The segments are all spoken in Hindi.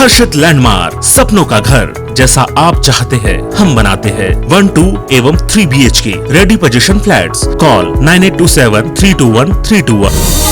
हर्षित लैंडमार्क, सपनों का घर जैसा आप चाहते हैं हम बनाते हैं। 1, 2 एवं 3 BHK ready position flats. Call 9827321321।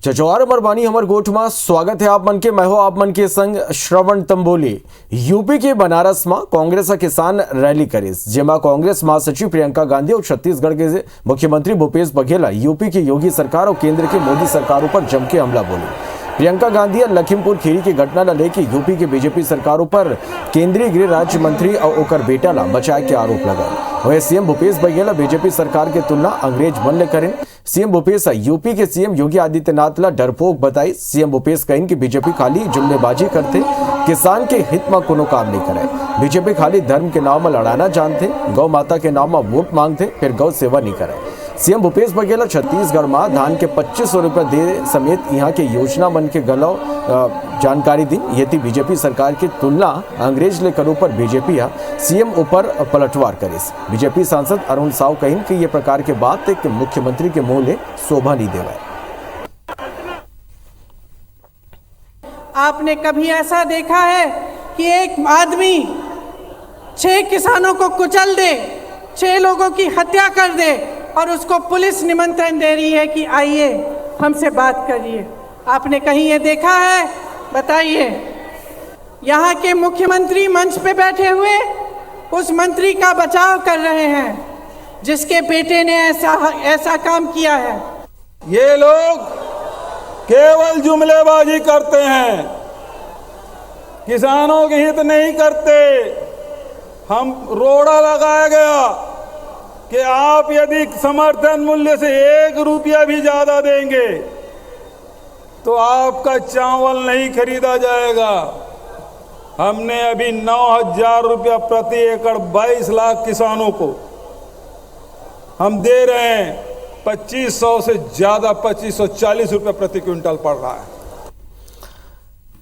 चचौर मरबानी हमर गोठ में स्वागत है आप मन के। मैं हो आप मन के संग श्रवण तंबोली। यूपी के बनारस में कांग्रेस किसान रैली करीस, जेमा कांग्रेस महासचिव प्रियंका गांधी और छत्तीसगढ़ के मुख्यमंत्री भूपेश बघेल यूपी की योगी सरकार और केंद्र की मोदी सरकारों पर जम के हमला बोली। प्रियंका गांधी लखीमपुर खीरी की घटना ला लेके यूपी के बीजेपी सरकारों पर केंद्रीय गृह राज्य मंत्री और ओकर बेटा ला बचाए के आरोप लगाए। वही सीएम भूपेश बघेल बीजेपी सरकार के तुलना अंग्रेज मन ले करें। सीएम भूपेश यूपी के सीएम योगी आदित्यनाथ ला डरपोक बताई। सीएम भूपेश कहें कि बीजेपी खाली जुमलेबाजी करते, किसान के हित में कोनो काम नहीं करे। बीजेपी खाली धर्म के नाम में लड़ाना जानते, गौ माता के नाम में वोट मांगते, फिर गौ सेवा नहीं करे। सीएम भूपेश बघेल छत्तीसगढ़ में धान के 2500 रुपये दे समेत यहाँ के योजना मन के गलौ जानकारी दी। यदि बीजेपी सरकार की तुलना अंग्रेज ले करो पर बीजेपी सीएम ऊपर पलटवार करीस। बीजेपी सांसद अरुण साव कहीं कि ये प्रकार के बात है कि मुख्यमंत्री के मुंह ले शोभा नहीं देवा। आपने कभी ऐसा देखा है कि एक आदमी 6 किसानों को कुचल दे, 6 लोगों की हत्या कर दे और उसको पुलिस निमंत्रण दे रही है कि आइए हमसे बात करिए? आपने कहीं ये देखा है? बताइए। यहाँ के मुख्यमंत्री मंच पे बैठे हुए उस मंत्री का बचाव कर रहे हैं जिसके बेटे ने ऐसा काम किया है। ये लोग केवल जुमलेबाजी करते हैं, किसानों के हित नहीं करते। हम रोड़ा लगाया गया कि आप यदि समर्थन मूल्य से 1 रुपया भी ज्यादा देंगे तो आपका चावल नहीं खरीदा जाएगा। हमने अभी 9,000 रुपया प्रति एकड़ 22 लाख किसानों को हम दे रहे हैं। 2500 से ज्यादा 2540 रुपया प्रति क्विंटल पड़ रहा है।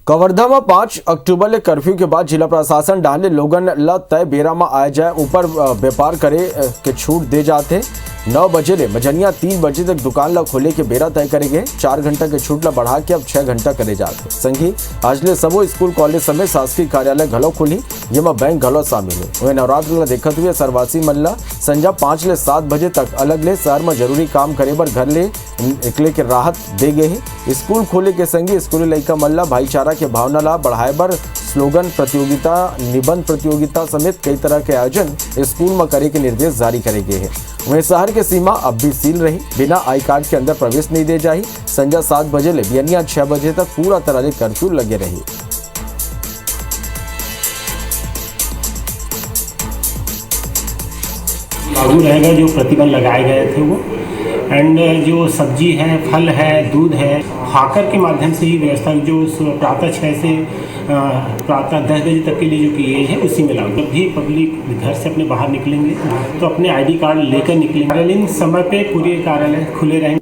कवर्धा में 5 अक्टूबर ले कर्फ्यू के बाद जिला प्रशासन डाले लोगन ला तय बेरा में आ जाए ऊपर व्यापार करे के छूट दे जाते। 9 बजे ले मझनिया 3 बजे तक दुकान ला खोले के बेरा तय करेंगे। 4 घंटा के छूट ला बढ़ा के अब 6 घंटा करे जाते। संगी आज ले सबो स्कूल कॉलेज समेत शासकीय कार्यालय घलो खुली, जेमा बैंक घलो शामिल है। वही नवरात्र ला देखते हुए सरवासी मन ला संजा 5 ले 7 बजे तक अलग ले शहर में जरूरी काम करे बर घर ले निकले के राहत दे गए है। स्कूल खोले के संगी स्कूली लड़का मन ला भाईचारा के भावना ला बढ़ाए बर स्लोगन प्रतियोगिता, निबंध प्रतियोगिता समेत कई तरह के आयोजन स्कूल में करे के निर्देश जारी करे गए हैं। वहीं शहर के सीमा अब भी सील रही, बिना आई कार्ड के अंदर प्रवेश नहीं दे जाही। संजा 7 बजे ले बियनिया 6 बजे तक पूरा तरह से कर्फ्यू लगे रही। लागू रहेगा जो प्रतिबंध लगाए गए थे वो, एंड जो सब्जी है, फल है, दूध है, हाकर के माध्यम से ही व्यवस्था जो प्रातः 6 से प्रातः 10 बजे तक के लिए जो की गई है उसी में लागू। जब भी पब्लिक घर से अपने बाहर निकलेंगे तो अपने आईडी कार्ड लेकर निकलेंगे। कार्यालयीन समय पे पूरे कार्यालय खुले रहेंगे।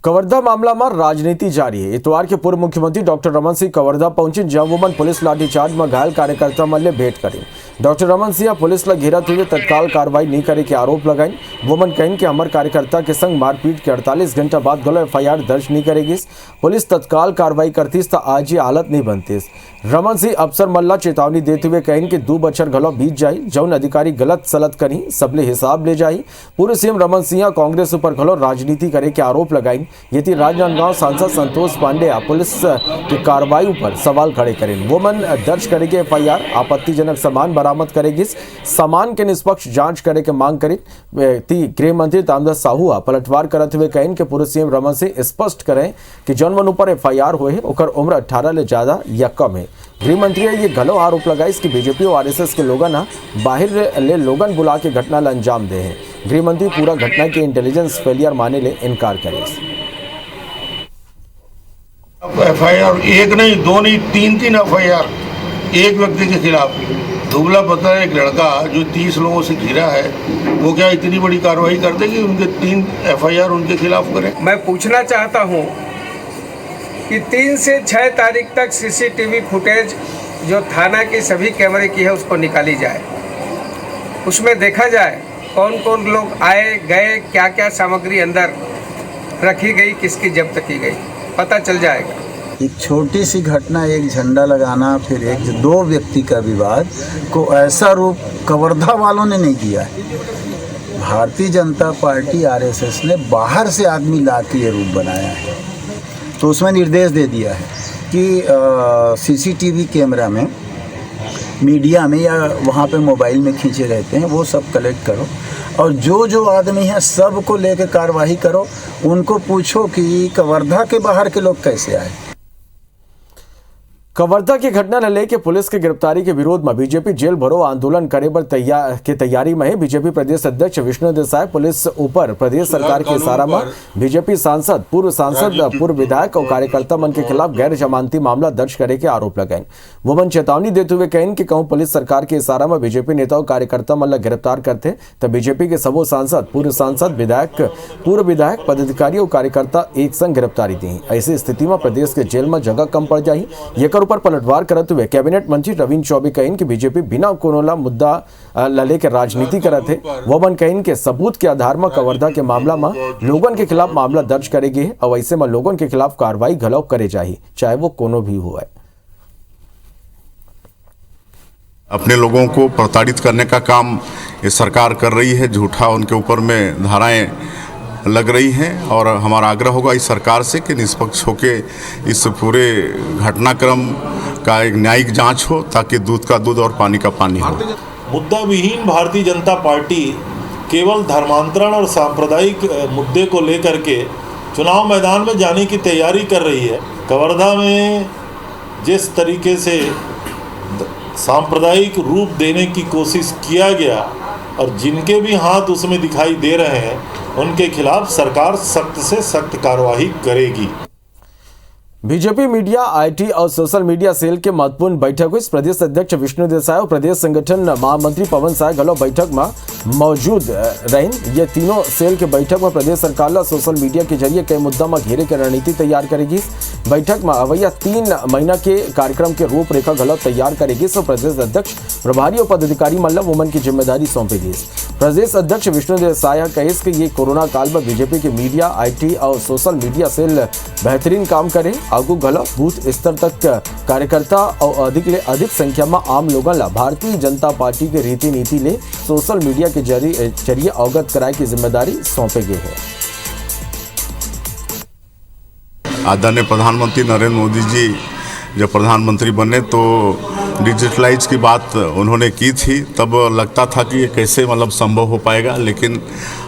कवर्धा मामला में राजनीति जारी है। इतवार के पूर्व मुख्यमंत्री डॉक्टर रमन सिंह कवर्धा पहुंचे, जहां वोमन पुलिस लाठीचार्ज में घायल कार्यकर्ता मन ले भेंट करी। डॉक्टर रमन सिंह पुलिस ला घेरत हुए तत्काल कार्रवाई नहीं करे के आरोप लगाई। वोमन कहें कि हमारे कार्यकर्ता के संग मारपीट के 48 घंटा बाद गलो FIR दर्ज नहीं करेगी। पुलिस तत्काल कार्रवाई करती तो आज ये हालत नहीं बनती। रमन सिंह अफसर मल्ला चेतावनी देते हुए कहें कि 2 बछर घलो बीत जाई, जौन अधिकारी गलत सलत करी सबले हिसाब ले जाई। पूर्व सीएम रमन सिंह कांग्रेस ऊपर घलो राजनीति करे के आरोप लगाई। यदि राजनांदगांव सांसद संतोष पांडे पुलिस की कार्रवाई पर सवाल खड़े करें। वोमन दर्ज करेगी FIR, आपत्तिजनक सामान बरामद करेगी, सामान के निष्पक्ष जांच करे के मांग करे। गृह मंत्री तामदास साहू पलटवार करते हुए कहें कि पूर्व सीएम रमन सिंह स्पष्ट करें कि जौन मन ऊपर FIR हुए ओकर उम्र 18 ले ज्यादा या कम है। गृह मंत्री ये गलो आरोप लगाई कि बीजेपी और RSS के लोगन बाहर ले लोगन बुला के घटना ला अंजाम दे हैं। गृह मंत्री पूरा घटना के इंटेलिजेंस फेलियर माने ले इनकार करे। FIR 1 नहीं, 2 नहीं, 3 FIR एक व्यक्ति के खिलाफ। दुबला पतला एक लड़का जो 30 लोगों से घिरा है, वो क्या इतनी बड़ी कार्रवाई करते कि उनके 3 FIR उनके खिलाफ करें? मैं पूछना चाहता हूँ कि 3 से 6 तारीख तक सीसीटीवी फुटेज जो थाना की सभी कैमरे की है उसको निकाली जाए, उसमें देखा जाए कौन कौन लोग आए गए, क्या क्या सामग्री अंदर रखी गई, किसकी जब्त की गई, पता चल जाएगा। एक छोटी सी घटना, एक झंडा लगाना, फिर एक 2 व्यक्ति का विवाद को ऐसा रूप कवर्धा वालों ने नहीं किया है। भारतीय जनता पार्टी आरएसएस ने बाहर से आदमी ला के ये रूप बनाया है। तो उसमें निर्देश दे दिया है कि सीसीटीवी कैमरा में, मीडिया में या वहाँ पे मोबाइल में खींचे रहते हैं वो सब कलेक्ट करो और जो आदमी है सब को लेके कार्रवाई करो। उनको पूछो कि कवर्धा के बाहर के लोग कैसे आए। कवर्धा की घटना न लेके पुलिस की गिरफ्तारी के विरोध में बीजेपी जेल भरो आंदोलन करे पर तैयारी में है। बीजेपी प्रदेश अध्यक्ष विष्णु देसाई पुलिस ऊपर प्रदेश सरकार के इशारा में बीजेपी सांसद, पूर्व विधायक और कार्यकर्ता मन के खिलाफ गैर जमानती मामला दर्ज करे के आरोप लगाए। वो मन चेतावनी देते हुए कहें कि कहूँ पुलिस सरकार के इशारा में बीजेपी नेताओं कार्यकर्ता मन गिरफ्तार करते तो बीजेपी के सबो सांसद, पूर्व सांसद, पूर्व विधायक, पदाधिकारी और कार्यकर्ता एक संग गिरफ्तारी दी। ऐसी स्थिति में प्रदेश के जेल में जगह कम पड़ जाही। ऊपर पलटवार करते हुए कैबिनेट मंत्री रविंद्र चौबे कहें कि बीजेपी बिना कोरोना मुद्दा लेके राजनीति करत है। वो बन कहें कि सबूत के आधार में कवर्धा के मामला में लोगन के खिलाफ मामला दर्ज करेगी और ऐसे में लोगन के खिलाफ कार्रवाई घलौ करे जाही, चाहे वो कोनो भी हुआ। अपने लोगों को प्रताड़ित करने का काम ये सरकार कर रही है। झूठा उनके ऊपर में धाराएं लग रही हैं और हमारा आग्रह होगा इस सरकार से कि निष्पक्ष होके इस पूरे घटनाक्रम का एक न्यायिक जांच हो ताकि दूध का दूध और पानी का पानी हो। मुद्दा विहीन भारतीय जनता पार्टी केवल धर्मांतरण और सांप्रदायिक मुद्दे को लेकर के चुनाव मैदान में जाने की तैयारी कर रही है। कवर्धा में जिस तरीके से सांप्रदायिक रूप देने की कोशिश किया गया और जिनके भी हाथ उसमें दिखाई दे रहे हैं उनके खिलाफ सरकार सख्त से सख्त कार्रवाई करेगी। बीजेपी मीडिया, आईटी और सोशल मीडिया सेल के महत्वपूर्ण बैठक हुई। प्रदेश अध्यक्ष विष्णु देसाई और प्रदेश संगठन महामंत्री पवन साय गलो बैठक में मौजूद रहे। ये तीनों सेल के बैठक में प्रदेश सरकार सोशल मीडिया के जरिए कई मुद्दा में घेरे के रणनीति तैयार करेगी। बैठक में अवैया 3 महीना के कार्यक्रम के रूपरेखा गलत तैयार करेगी। सो प्रदेश अध्यक्ष, प्रभारी और पदाधिकारी मल्ला वोमन की जिम्मेदारी सौंपेगी। प्रदेश अध्यक्ष विष्णु देसाई कहे कि ये कोरोना काल में बीजेपी के मीडिया, आईटी और सोशल मीडिया सेल बेहतरीन काम करे। आगू गला बूथ स्तर तक कार्यकर्ता और अधिक संख्या में आम लोगों ला भारतीय जनता पार्टी के रीति नीति ले सोशल मीडिया के जरिए अवगत कराए की जिम्मेदारी सौंपे गई है। आदरणीय प्रधानमंत्री नरेंद्र मोदी जी जब प्रधानमंत्री बने तो डिजिटलाइज की बात उन्होंने की थी। तब लगता था कि ये कैसे संभव हो पाएगा, लेकिन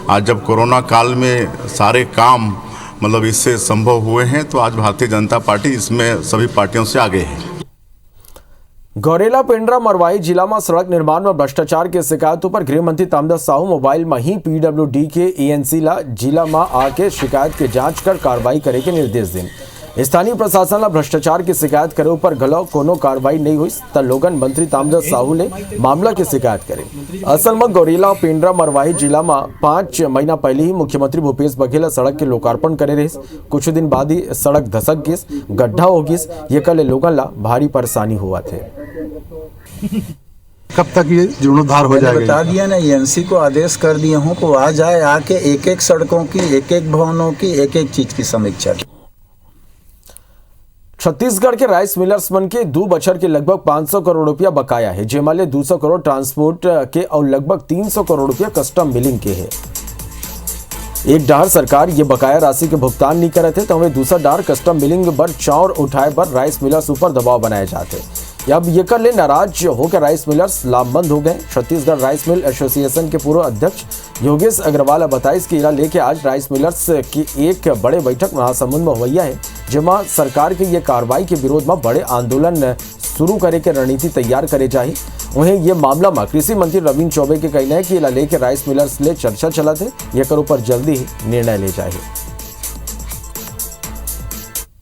आज जब कोरोना काल में सारे काम इससे संभव हुए हैं तो आज भारतीय जनता पार्टी इसमें सभी पार्टियों से आगे है। गौरेला, पेंड्रा, मरवाही जिला में सड़क निर्माण में भ्रष्टाचार के शिकायतों पर गृह मंत्री तामदास साहू मोबाइल में ही पीडब्ल्यूडी के एएनसी ला जिला में आके शिकायत के जांच कर कार्रवाई करे के निर्देश दें। स्थानीय प्रशासन ला भ्रष्टाचार की शिकायत करे पर गलो कोनो कार्रवाई नहीं हुई त लोगन मंत्री तामदास साहू ने मामला की शिकायत करे। असल में गौरेला, पेंड्रा, मरवाही जिला में 5 महीना पहले ही मुख्यमंत्री भूपेश बघेल सड़क के लोकार्पण करे रहे। कुछ दिन बाद ही सड़क धसक गिस, गड्ढा हो गिस। ये कल लोगन ला भारी परेशानी हुआ थे। कब तक ये जीर्णोद्धार हो जाएगा? बता दिया ना, एएनसी को आदेश कर दिए हूँ को आ जाए, आके एक सड़कों की, एक भवनों की, एक चीज की समीक्षा। छत्तीसगढ़ के राइस मिलर्स मन के 2 बछर के लगभग 500 करोड़ रुपया बकाया है, जेमाले 200 करोड़ ट्रांसपोर्ट के और लगभग 300 करोड़ रुपया कस्टम मिलिंग के है। एक डार सरकार ये बकाया राशि के भुगतान नहीं करे थे तो हमें दूसरा डार कस्टम मिलिंग पर चौर उठाए पर राइस मिलर्स ऊपर दबाव बनाए जाते। अब ये कर ले नाराज होकर राइस मिलर्स लामबंद हो गए। छत्तीसगढ़ राइस मिल एसोसिएशन के पूर्व अध्यक्ष योगेश अग्रवाल बताइस कि इला लेके आज राइस मिलर्स की एक बड़े बैठक महासमुंद में हुई है, जिसमें सरकार के ये कार्रवाई के विरोध में बड़े आंदोलन शुरू करे के रणनीति तैयार करे जाए। वहीं ये मामला में कृषि मंत्री रविंद्र चौबे के कहना है कि इला लेके राइस मिलर्स ले चर्चा चला थे, ये कर ऊपर जल्दी ही निर्णय ले जाए।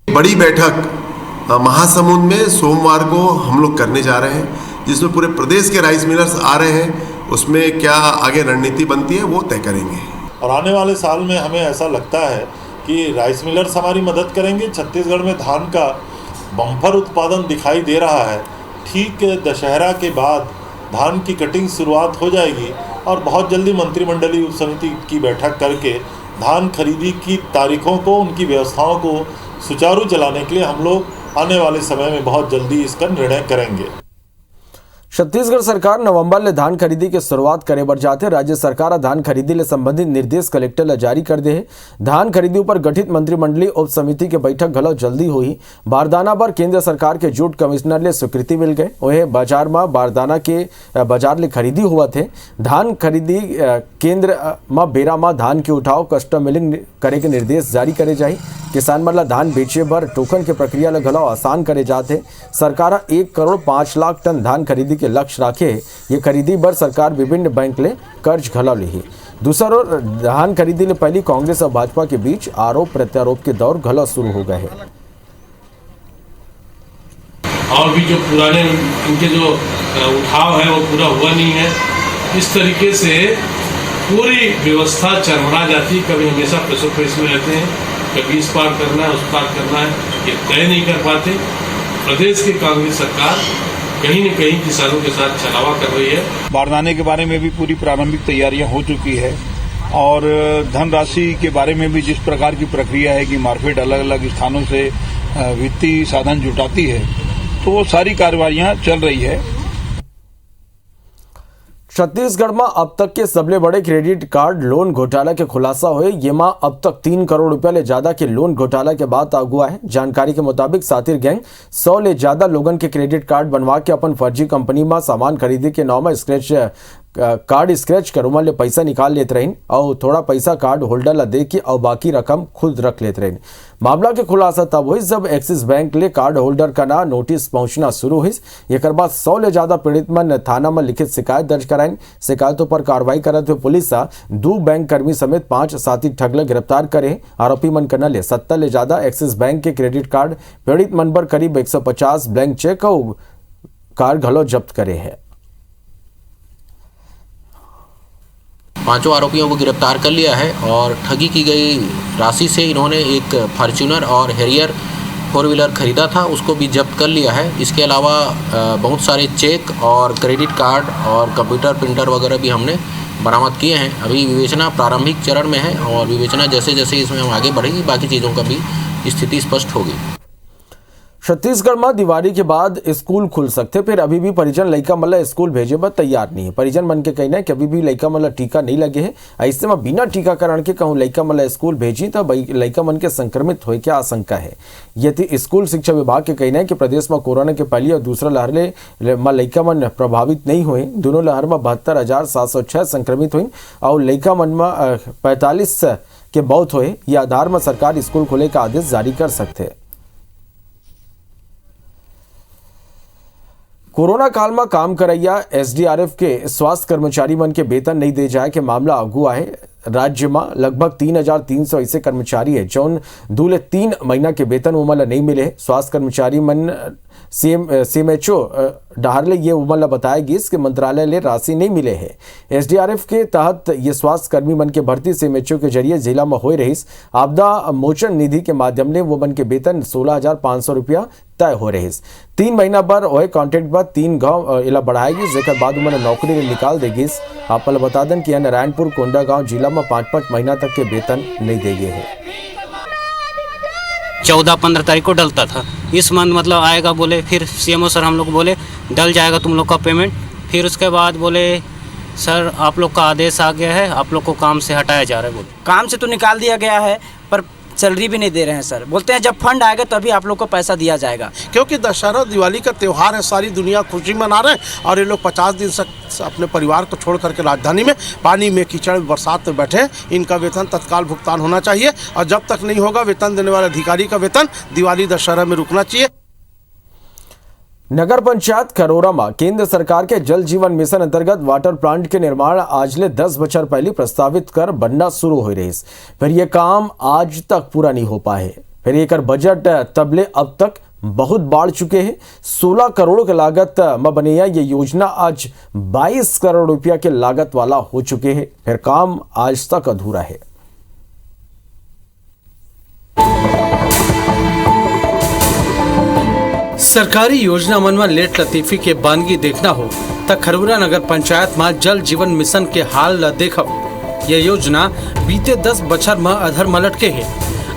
बड़ी बैठक महासमुंद में सोमवार को हम लोग करने जा रहे हैं, जिसमें पूरे प्रदेश के राइस मिलर्स आ रहे हैं। उसमें क्या आगे रणनीति बनती है वो तय करेंगे। और आने वाले साल में हमें ऐसा लगता है कि राइस मिलर्स हमारी मदद करेंगे। छत्तीसगढ़ में धान का बम्पर उत्पादन दिखाई दे रहा है। ठीक दशहरा के बाद धान की कटिंग शुरुआत हो जाएगी और बहुत जल्दी मंत्रिमंडलीय उप समिति की बैठक करके धान खरीदी की तारीखों को, उनकी व्यवस्थाओं को सुचारू चलाने के लिए हम लोग आने वाले समय में बहुत जल्दी इसका निर्णय करेंगे। छत्तीसगढ़ सरकार नवंबर ले धान खरीदी के शुरुआत करे बर जाते। राज्य सरकार धान खरीदी ले संबंधित निर्देश कलेक्टर ला जारी कर दे है। धान खरीदी ऊपर गठित मंत्रिमंडलीय उप समिति के बैठक घलो जल्दी होही। बारदाना बर केंद्र सरकार के जूट कमिश्नर ले स्वीकृति मिल गए। ओहे बाजार में बारदाना के बाजार ले खरीदी हुआ थे। धान खरीदी केंद्र में बेरा में धान के उठाव कस्टम मिलिंग करे के निर्देश जारी करे जाही। किसान मन ला धान बेचे बर टोकन के प्रक्रिया ला घलो आसान करे जाते। सरकार 1 करोड़ 5 लाख टन धान खरीदी के लक्ष्य राखे। ये खरीदी बर सरकार विभिन्न बैंक ले कर्ज घलो ली। दूसरा ओर धान खरीदी ले पहली कांग्रेस और भाजपा के बीच आरोप प्रत्यारोप के दौर घलो शुरू हो गए हैं। और भी जो पुराने इनके जो उठाव है वो पूरा हुआ नहीं है। इस तरीके से पूरी व्यवस्था चरमरा जाती। कभी हमेशा प्रेशर प्रेस में रहते हैं, कभी इस पार करना है उस पार करना है, ये तय नहीं कर पाते। प्रदेश की कांग्रेस सरकार कहीं न कहीं किसानों के साथ छलावा कर रही है। बारदाने के बारे में भी पूरी प्रारंभिक तैयारियां हो चुकी है और धनराशि के बारे में भी जिस प्रकार की प्रक्रिया है कि मार्केट अलग अलग स्थानों से वित्तीय साधन जुटाती है, तो वो सारी कार्रवाइयां चल रही है। छत्तीसगढ़ में अब तक के सबले बड़े क्रेडिट कार्ड लोन घोटाला के खुलासा हुए। ये मां अब तक 3 करोड़ रुपया ले ज्यादा के लोन घोटाला के बाद अगुआ है। जानकारी के मुताबिक सातिर गैंग 100 ले ज्यादा लोगन के क्रेडिट कार्ड बनवा के अपन फर्जी कंपनी में सामान खरीदे के नाम में कार्ड स्क्रैच कर उमन ले पैसा निकाल लेते रहीन और थोड़ा पैसा कार्ड होल्डर ला दे के और बाकी रकम खुद रख लेते रहीन। मामला के खुलासा तब हुई जब एक्सिस बैंक ले कार्ड होल्डर का ना नोटिस पहुंचना शुरू हुई। एक बाद 100 ले ज्यादा पीड़ित मन थाना में लिखित शिकायत दर्ज कराइन। शिकायतों पर कार्रवाई करते हुए पुलिस 2 बैंक कर्मी समेत 5 साथी ठगले गिरफ्तार करे। आरोपी मन करना ले 70 ले ज्यादा एक्सिस बैंक के क्रेडिट कार्ड पीड़ित मन पर करीब 150 ब्लैंक चेक और कार्ड घलो जब्त करे है। 5 आरोपियों को गिरफ्तार कर लिया है और ठगी की गई राशि से इन्होंने एक फॉर्च्यूनर और हैरियर 4 व्हीलर खरीदा था, उसको भी जब्त कर लिया है। इसके अलावा बहुत सारे चेक और क्रेडिट कार्ड और कंप्यूटर प्रिंटर वगैरह भी हमने बरामद किए हैं। अभी विवेचना प्रारंभिक चरण में है और विवेचना जैसे जैसे इसमें हम आगे बढ़ेगी बाकी चीज़ों का भी स्थिति स्पष्ट होगी। छत्तीसगढ़ में दिवाली के बाद स्कूल खुल सकते, फिर अभी भी परिजन लइका मन ला स्कूल भेजे बर तैयार नहीं है। परिजन मन के कहना है कि अभी भी लइका मन ला टीका नहीं लगे है। ऐसे में बिना टीकाकरण के कहूँ लइका मन ला स्कूल भेजी तो लइका मन के संक्रमित होने की आशंका है। यदि स्कूल शिक्षा विभाग के कहना है कि प्रदेश में कोरोना के पहली और दूसरा लहर में लइका मन प्रभावित नहीं हुए। दोनों लहर में 72,706 संक्रमित हुई और लइका मन में 45 के बहुत हुए। यह आधार में सरकार स्कूल खोले का आदेश जारी कर सकते। कोरोना काल में काम करैया एसडीआरएफ के स्वास्थ्य कर्मचारी मन के वेतन नहीं दे जाए के मामला अगुआ है। राज्य में लगभग 3,300 ऐसे कर्मचारी है जौन 2 ले 3 महीना के वेतन उमन नहीं मिले। स्वास्थ्य कर्मचारी मन सीएमएचओ डाहरले ये उमन बताया गया कि मंत्रालय ले राशि नहीं मिले है। एसडीआरएफ के तहत ये स्वास्थ्य कर्मी मन के भर्ती सीएमएचओ के जरिए जिला में हो रही आपदा मोचन निधि के माध्यम ले वो मन के वेतन 16,500 रुपया तय हो रही। 3 महीना पर वह कॉन्ट्रैक्ट बाद 3 गाँव इला बढ़ाएगी, जेकर बाद उन्हें नौकरी निकाल देगी। आप बता दें कि नारायणपुर कोंडागांव जिला में 5-5 महीना तक के वेतन नहीं देंगे है। 14-15 तारीख को डलता था, इस मंथ मतलब आएगा बोले। फिर सीएमओ सर हम लोग बोले डल जाएगा तुम लोग का पेमेंट। फिर उसके बाद बोले सर आप लोग का आदेश आ गया है, आप लोग को काम से हटाया जा रहा है। बोले काम से तो निकाल दिया गया है पर सैलरी भी नहीं दे रहे हैं सर। बोलते हैं जब फंड आएगा तभी आप लोग को पैसा दिया जाएगा। क्योंकि दशहरा दिवाली का त्यौहार है, सारी दुनिया खुशी मना रहे हैं और ये लोग 50 दिन तक अपने परिवार को छोड़ करके राजधानी में पानी में कीचड़ बरसात में बैठे। इनका वेतन तत्काल भुगतान होना चाहिए और जब तक नहीं होगा वेतन देने वाले अधिकारी का वेतन दिवाली दशहरा में रुकना चाहिए। नगर पंचायत खरोरा में केंद्र सरकार के जल जीवन मिशन अंतर्गत वाटर प्लांट के निर्माण आज ले 10 बछर पहले प्रस्तावित कर बनना शुरू हो रही। फिर यह काम आज तक पूरा नहीं हो पाए। फिर एक बजट तबले अब तक बहुत बढ़ चुके हैं। 16 करोड़ की लागत में बने ये योजना आज 22 करोड़ रुपया के लागत वाला हो चुके हैं। फिर काम आज तक अधूरा है। सरकारी योजना मन में लेट लतीफी के बानगी देखना हो तो खरौरा नगर पंचायत में जल जीवन मिशन के हाल ल देखब। यह योजना बीते 10 बछर में अधर मलट के है।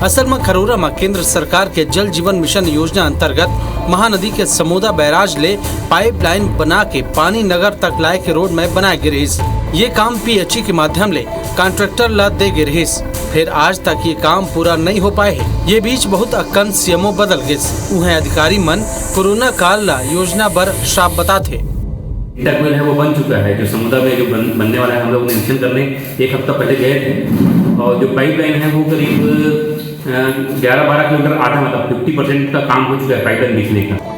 असल में खरौरा में केंद्र सरकार के जल जीवन मिशन योजना अंतर्गत महानदी के समोदा बैराज ले पाइपलाइन बना के पानी नगर तक लाए के रोड में बनाए गे रहीस। ये काम पीएचई के माध्यम ले कॉन्ट्रैक्टर ला दे गे रहीस। फिर आज तक ये काम पूरा नहीं हो पाए है। ये बीच बहुत अक्कन सीएमओ बदल गए। उन्हें अधिकारी मन कोरोना काल ला योजना बर श्राप बताते। टर्मिनल है वो बन चुका है। जो समुद्र में जो बनने वाला है, हम लोग निरीक्षण करने 1 हफ्ता पहले गए थे और जो पाइपलाइन है वो करीब 11-12 किलोमीटर आधा, मतलब 50% का काम हो चुका है पाइपलाइन बिछने का।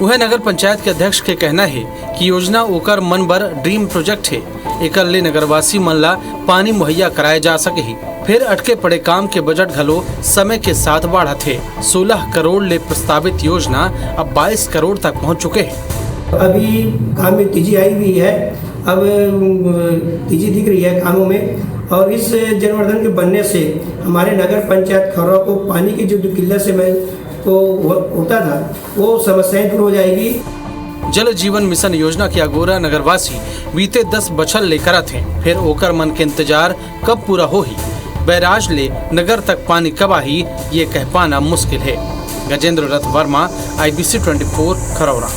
वह नगर पंचायत के अध्यक्ष के कहना है कि योजना ओकर मन बर ड्रीम प्रोजेक्ट है। एकर ले नगरवासी मन ला पानी मुहैया कराए जा सके ही। फिर अटके पड़े काम के बजट घलो समय के साथ बढ़ा थे। 16 करोड़ ले प्रस्तावित योजना अब 22 करोड़ तक पहुँच चुके हैं। अभी काम में तेजी आई हुई है। अब तेजी दिख रही है कामों में और इस जलवर्धन के बनने से हमारे नगर पंचायत खरौरा को पानी की जो किल्लत से मैं को होता था वो समस्याएं दूर हो जाएगी। जल जीवन मिशन योजना के अगोरा नगरवासी बीते 10 बछर लेकर थे। फिर ओकर मन के इंतजार कब पूरा हो ही, बैराज ले नगर तक पानी कब आई, ये कह पाना मुश्किल है। गजेंद्र रथ वर्मा, IBC 24 खरौरा।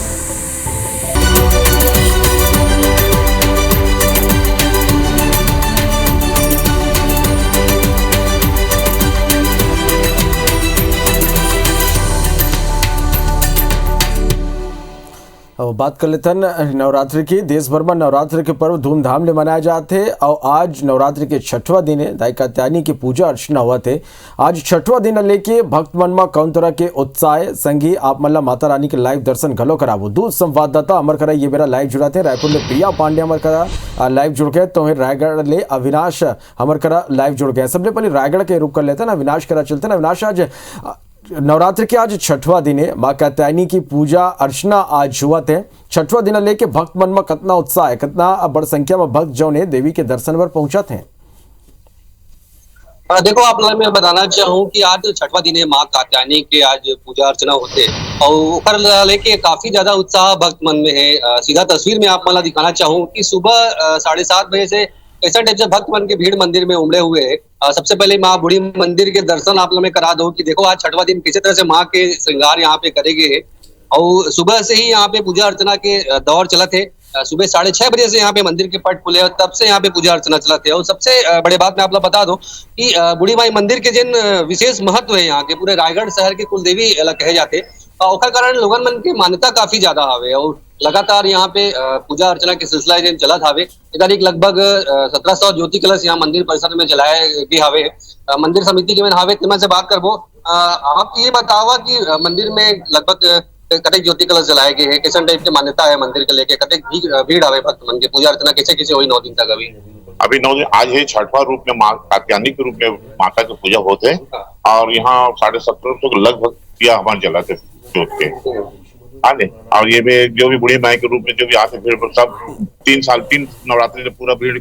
अब बात कर लेते हैं नवरात्रि की। देश भर में नवरात्रि के पर्व धूमधाम ले मनाए जाते हैं और आज नवरात्रि के 6वां दिन है। दाई कात्यायनी की पूजा अर्चना हुआ थे। आज 6वां दिन लेके भक्त मन में कौन तरह के उत्साह संगी आप मल्ला माता रानी के लाइव दर्शन घलो कराबो। दूध संवाददाता अमर करा ये मेरा लाइव जुड़ाते हैं। रायपुर में प्रिया पांडे अमर करा लाइव जुड़ गए तो रायगढ़ ले अविनाश अमर करा लाइव जुड़ गए। सबसे पहले रायगढ़ के रुक कर लेते हैं। अविनाश करा चलते हैं। अविनाश, आज नवरात्र के आज 6वां दिन है। माँ कात्यायनी की पूजा अर्चना आज हुआ थे। 6वां दिन लेके भक्त मन में कितना उत्साह है, कितना बड़ संख्या में भक्त जो ने देवी के दर्शन पर पहुंचा थे। देखो, आप मैं बताना चाहूँ कि आज 6वां दिन है। माँ कात्यायनी के आज पूजा अर्चना होते और ऊपर लेके काफी ज्यादा उत्साह भक्त मन में है। सीधा तस्वीर में आप मला दिखाना चाहूँ कि सुबह 7:30 बजे से ऐसा टाइप से भक्त मन के भीड़ मंदिर में उमड़े हुए है। सबसे पहले माँ बूढ़ी मंदिर के दर्शन आप लोग में करा दो कि देखो आज 6वां दिन किसी तरह से माँ के श्रृंगार यहाँ पे करेंगे और सुबह से ही यहाँ पे पूजा अर्चना के दौर चला थे। सुबह 6:30 बजे से यहाँ पे मंदिर के पट खुले और तब से यहाँ पे पूजा अर्चना चला थे। और सबसे बड़े बात मैं आप लोग बता दूं कि बूढ़ी माई मंदिर के जिन विशेष महत्व है यहाँ के, पूरे रायगढ़ शहर के कुलदेवी कहे जाते ओकर कारण लोगन मन की मान्यता काफी ज्यादा हवे और लगातार यहाँ पे पूजा अर्चना के सिलसिला जिन चलत हवे। इधर एक लगभग 1700 ज्योति कलश यहाँ मंदिर परिसर में जलाए भी हवे। मंदिर समिति के में हवे तिमन से बात करबो। आप ये बतावा कि मंदिर में लगभग कतेक ज्योति कलश जलाए गए हैं, कैसे टाइप की मान्यता है मंदिर के लेके, कतेक भीड़ हवे भक्त मन के पूजा अर्चना कैसे हुई 9 दिन तक? अभी 9 दिन आज है 6वां रूप में माँ कात्यायनी के रूप में माता की पूजा होते और यहाँ 1750 लगभग दिया हमारे जला थे जोत के आने। और ये भी जो भी बूढ़ी माई के रूप में जो भी आते भीड़ सब 3 नवरात्रि में पूरा भीड़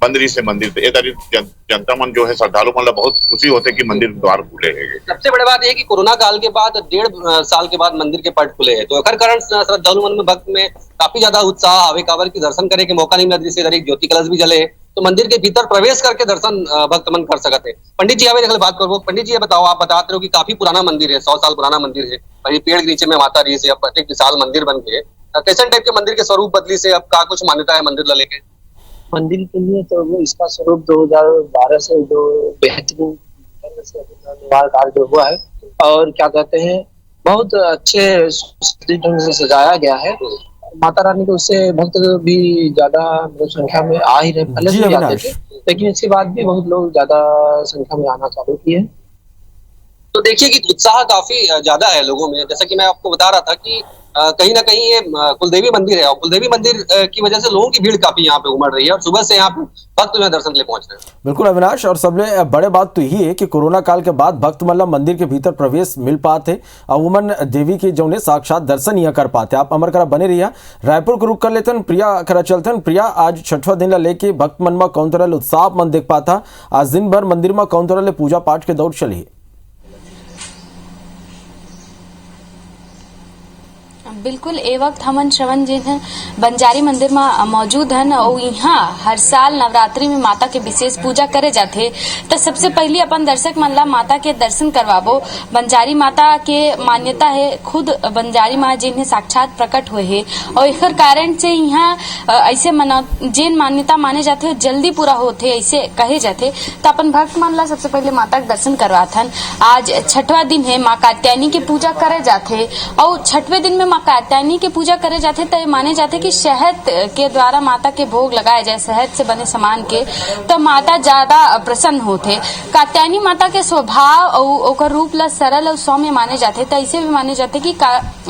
मंदिर से मंदिर पे जनता मन जो है श्रद्धालु मन बहुत खुशी होते कि मंदिर द्वार खुले हैं। सबसे बड़ी बात यह कि कोरोना काल के बाद 1.5 साल के बाद मंदिर के पट खुले हैं तो एकर कारण श्रद्धालु मन में भक्त में काफी ज्यादा उत्साह आवे काबर की दर्शन करे के मौका नहीं मिला। जिससे इधर एक ज्योति कलश भी जले तो मंदिर के भीतर प्रवेश करके दर्शन भक्त मन कर सकते हैं। पंडित जी आवे बात करो। पंडित जी बताओ, आप बताते हो कि काफी पुराना मंदिर है, 100 साल पुराना मंदिर है। वही पेड़ के नीचे में माता रही से अब एक विशाल मंदिर बन गए। कैसे टाइप के मंदिर के स्वरूप बदली से अब का कुछ मान्यता है मंदिर ला लेके? मंदिर के लिए तो वो इसका स्वरूप 2012 से जो बेहतरीन निर्माण कार्य जो हुआ है और क्या कहते हैं बहुत अच्छे ढंग से सजाया गया है। माता रानी को उससे भक्त भी ज्यादा संख्या में आ ही रहे, पहले से जाते थे लेकिन इसके बाद भी बहुत लोग ज्यादा संख्या में आना चालू किए। तो देखिए कि उत्साह काफी ज्यादा है लोगों में। जैसा कि मैं आपको बता रहा था कि कहीं ना कहीं ये कुलदेवी मंदिर है और कुलदेवी मंदिर की वजह से लोगों की भीड़ काफी यहाँ पे उमड़ रही है और सुबह से यहाँ पे भक्त में दर्शन के लिए पहुंच रहे हैं। बिल्कुल अविनाश, और सबसे बड़े बात तो यही है कि कोरोना काल के बाद भक्त मतलब मंदिर के भीतर प्रवेश मिल पाते और उमन देवी के जो ने साक्षात दर्शन यहाँ कर पाते। आप अमर करा बने रहिए। रायपुर को रुक कर लेते हैं, प्रिया करा चलते हैं। प्रिया, आज 6वां दिन लेके भक्त मन में कौन तरह उत्साह मन देख पाता? आज दिन भर मंदिर में कौन तरह पूजा पाठ के दौर चली? बिल्कुल ए वक्त हमन श्रवण जी हैं बंजारी मंदिर में मौजूद हैं और यहाँ हर साल नवरात्रि में माता के विशेष पूजा करे जाते। तो सबसे पहले अपन दर्शक मन ला माता के दर्शन करवाबो। बंजारी माता के मान्यता है, खुद बंजारी माँ जिन्हें साक्षात प्रकट हुए है और एक कारण से यहाँ ऐसे जिन मान्यता माने जाते हो जल्दी पूरा होते ऐसे कहे जाते। तो अपन भक्त मन ला सबसे पहले माता के दर्शन करवाथन। आज छठवा दिन है, माँ कात्यायनी की पूजा करे जाते और छठवें दिन में माँ कात्यायनी की पूजा करे जाते तो माने जाते कि शहद के द्वारा माता के भोग लगाए जाए, शहद से बने सामान के, तो माता ज्यादा प्रसन्न होते। कात्यायनी माता के स्वभाव और रूप ला सरल और सौम्य माने जाते। तो ऐसे भी माने जाते कि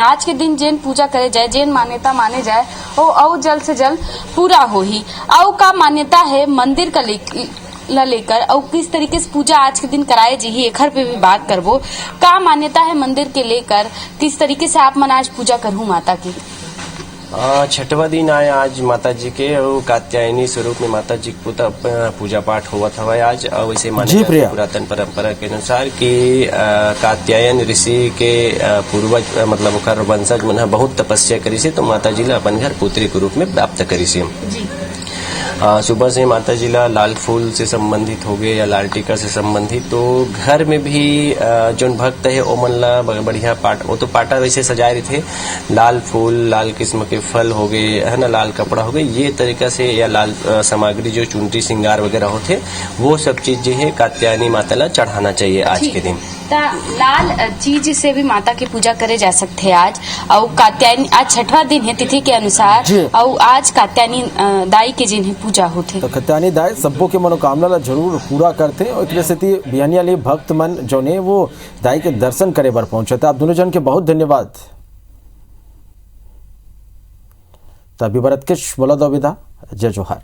आज के दिन जैन पूजा करे जाए, जैन मान्यता माने जाए और जल्द से जल्द पूरा हो ही। और का मान्यता है मंदिर का लेकर और किस तरीके से पूजा आज के दिन कराए जी ही एखर पे भी बात करबो। का मान्यता है मंदिर के लेकर, किस तरीके से आप मन आज पूजा करहूं माता की? छठवा दिन आए आज माता जी के और कात्यायनी स्वरूप में माता जी को पूजा पाठ हुआ था आज। और वैसे माने पुरातन परंपरा के अनुसार कि कात्यायन ऋषि के पूर्वज मतलब ओकर वंशज मन बहुत तपस्या करी से, तो माता जी ला अपन घर पुत्री के रूप में प्राप्त करी से। सुबह से माता जी ला लाल फूल से संबंधित हो गए या लाल टीका से संबंधित, तो घर में भी जो भक्त है ओमन ला बढ़िया पाट, वो तो पाटा वैसे सजाए रहे थे, लाल फूल, लाल किस्म के फल हो गए है ना, लाल कपड़ा हो गए, ये तरीका से या लाल सामग्री जो चुनरी श्रृंगार वगैरह होते वो सब चीज जो है कात्यायनी माता ला चढ़ाना चाहिए आज के दिन। लाल चीज से भी माता की पूजा करे जा सकते हैं आज। और कात्यायनी आज छठवा दिन है तिथि के अनुसार और आज कात्यायनी दाई के जिन पूजा होते। तो कात्यायनी दाई सबो के मनोकामना ला जरूर पूरा करते और एक सेती बिहानिया ले भक्त मन जो ने वो दाई के दर्शन करे बर पहुंचता। आप दोनों जन के बहुत धन्यवाद। तभी भरत के बोला दो विदा, जय जोहार।